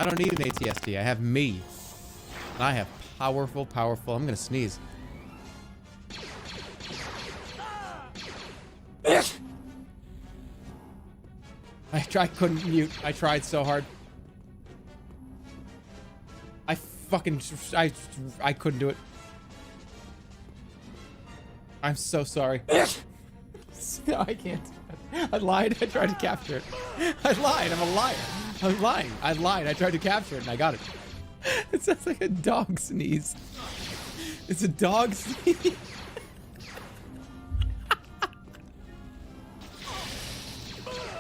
I don't need an ATST. I have me. And I have powerful. I'm gonna sneeze. I couldn't mute. I tried so hard. I couldn't do it. I'm so sorry. No, I can't. I lied. I tried to capture it. I lied. I'm a liar. I'm lying. I lied. I tried to capture it and I got it. It sounds like a dog sneeze. It's a dog sneeze.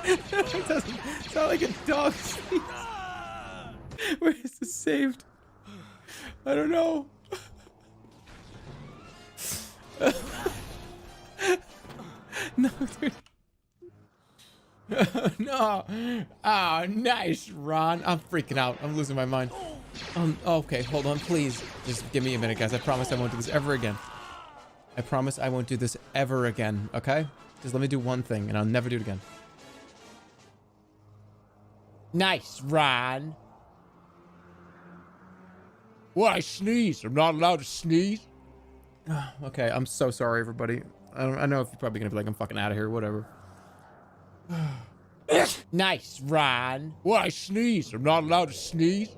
It doesn't sound like a dog sneeze. Where is this saved? I don't know. No, dude. No. Oh, nice, Ron. I'm freaking out. I'm losing my mind. Okay, hold on, please. Just give me a minute, guys. I promise I won't do this ever again. I promise I won't do this ever again, okay? Just let me do one thing, and I'll never do it again. Nice, Ron. Well, I sneeze. I'm not allowed to sneeze. Okay, I'm so sorry, everybody. I know if you're probably gonna be like, I'm fucking out of here, whatever. Nice, Ron. Well, I sneeze. I'm not allowed to sneeze.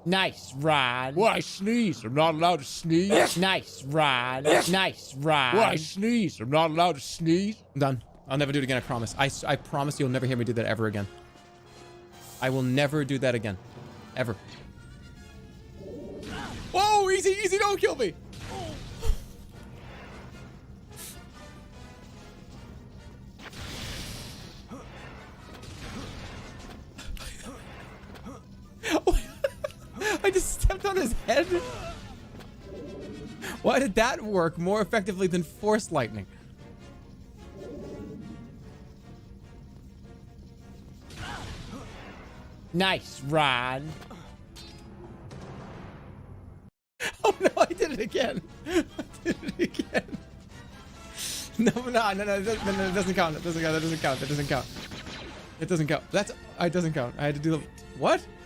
Nice, Ron. Well, I sneeze. I'm not allowed to sneeze. Nice, Ron. Nice, Ron. Well, I sneeze. I'm not allowed to sneeze. I'm done. I'll never do it again, I promise. I promise you'll never hear me do that ever again. I will never do that again. Ever. Whoa, easy, easy, don't kill me. I just stepped on his head. Why did that work more effectively than force lightning? Nice, Ron. Oh no, I did it again. I did it again. No, it doesn't count. It doesn't count. That doesn't count. That doesn't count. It doesn't count. It doesn't count. I had to do the... What?